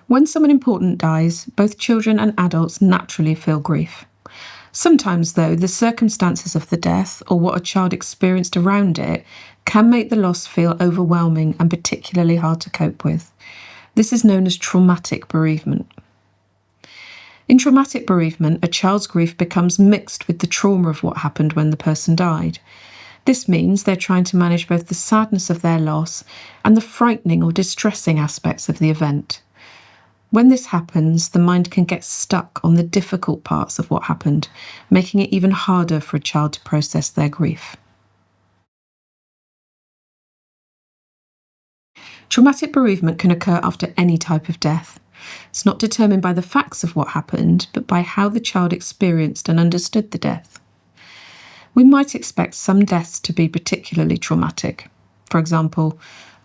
When someone important dies, both children and adults naturally feel grief. Sometimes, though, the circumstances of the death or what a child experienced around it can make the loss feel overwhelming and particularly hard to cope with. This is known as traumatic bereavement. In traumatic bereavement, a child's grief becomes mixed with the trauma of what happened when the person died. This means they're trying to manage both the sadness of their loss and the frightening or distressing aspects of the event. When this happens, the mind can get stuck on the difficult parts of what happened, making it even harder for a child to process their grief. Traumatic bereavement can occur after any type of death. It's not determined by the facts of what happened, but by how the child experienced and understood the death. We might expect some deaths to be particularly traumatic. For example,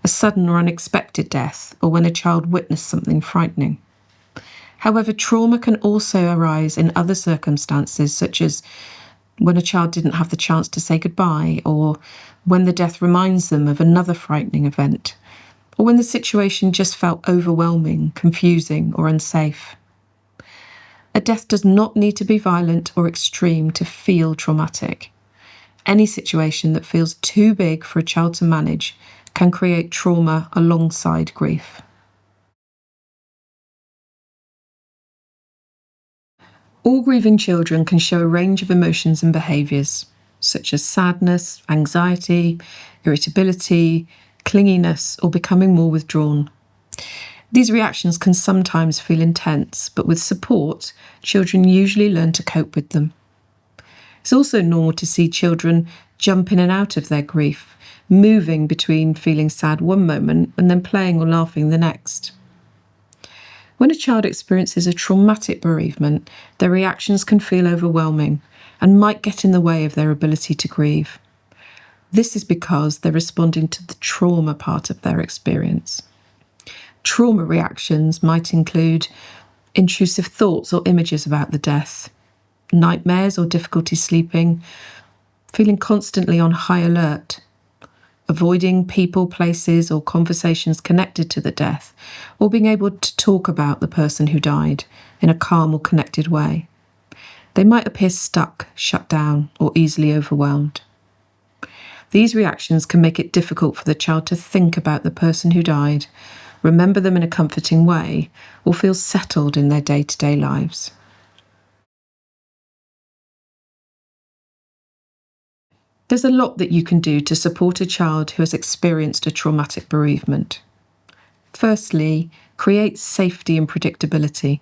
a sudden or unexpected death, or when a child witnessed something frightening. However, trauma can also arise in other circumstances, such as when a child didn't have the chance to say goodbye, or when the death reminds them of another frightening event, or when the situation just felt overwhelming, confusing, or unsafe. A death does not need to be violent or extreme to feel traumatic. Any situation that feels too big for a child to manage can create trauma alongside grief. All grieving children can show a range of emotions and behaviours, such as sadness, anxiety, irritability, clinginess, or becoming more withdrawn. These reactions can sometimes feel intense, but with support, children usually learn to cope with them. It's also normal to see children jump in and out of their grief, moving between feeling sad one moment and then playing or laughing the next. When a child experiences a traumatic bereavement, their reactions can feel overwhelming and might get in the way of their ability to grieve. This is because they're responding to the trauma part of their experience. Trauma reactions might include intrusive thoughts or images about the death, nightmares or difficulty sleeping, feeling constantly on high alert, avoiding people, places, or conversations connected to the death, or being able to talk about the person who died in a calm or connected way. They might appear stuck, shut down, or easily overwhelmed. These reactions can make it difficult for the child to think about the person who died, remember them in a comforting way, or feel settled in their day-to-day lives. There's a lot that you can do to support a child who has experienced a traumatic bereavement. Firstly, create safety and predictability.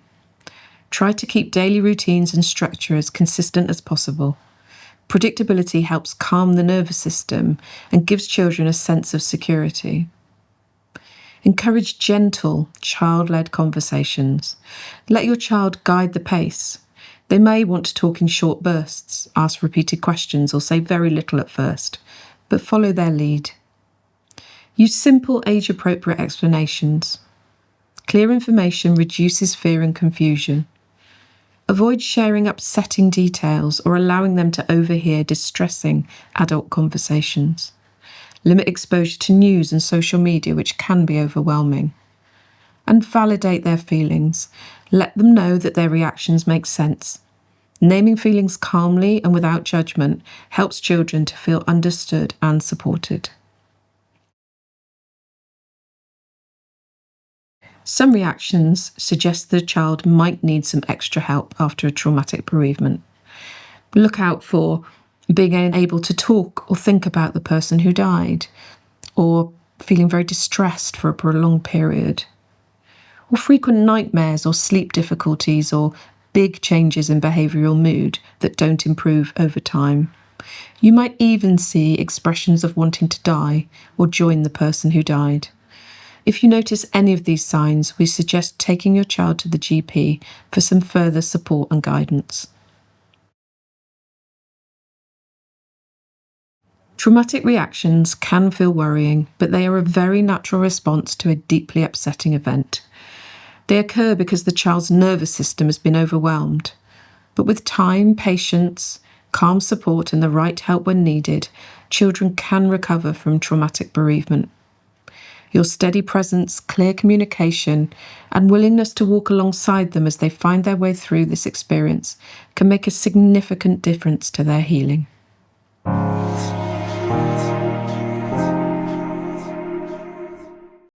Try to keep daily routines and structure as consistent as possible. Predictability helps calm the nervous system and gives children a sense of security. Encourage gentle, child-led conversations. Let your child guide the pace. They may want to talk in short bursts, ask repeated questions, or say very little at first, but follow their lead. Use simple, age-appropriate explanations. Clear information reduces fear and confusion. Avoid sharing upsetting details or allowing them to overhear distressing adult conversations. Limit exposure to news and social media, which can be overwhelming. And validate their feelings. Let them know that their reactions make sense. Naming feelings calmly and without judgment helps children to feel understood and supported. Some reactions suggest the child might need some extra help after a traumatic bereavement. Look out for being unable to talk or think about the person who died, or feeling very distressed for a prolonged period, or frequent nightmares or sleep difficulties, or big changes in behavioural mood that don't improve over time. You might even see expressions of wanting to die or join the person who died. If you notice any of these signs, we suggest taking your child to the GP for some further support and guidance. Traumatic reactions can feel worrying, but they are a very natural response to a deeply upsetting event. They occur because the child's nervous system has been overwhelmed. But with time, patience, calm support, and the right help when needed, children can recover from traumatic bereavement. Your steady presence, clear communication, and willingness to walk alongside them as they find their way through this experience can make a significant difference to their healing.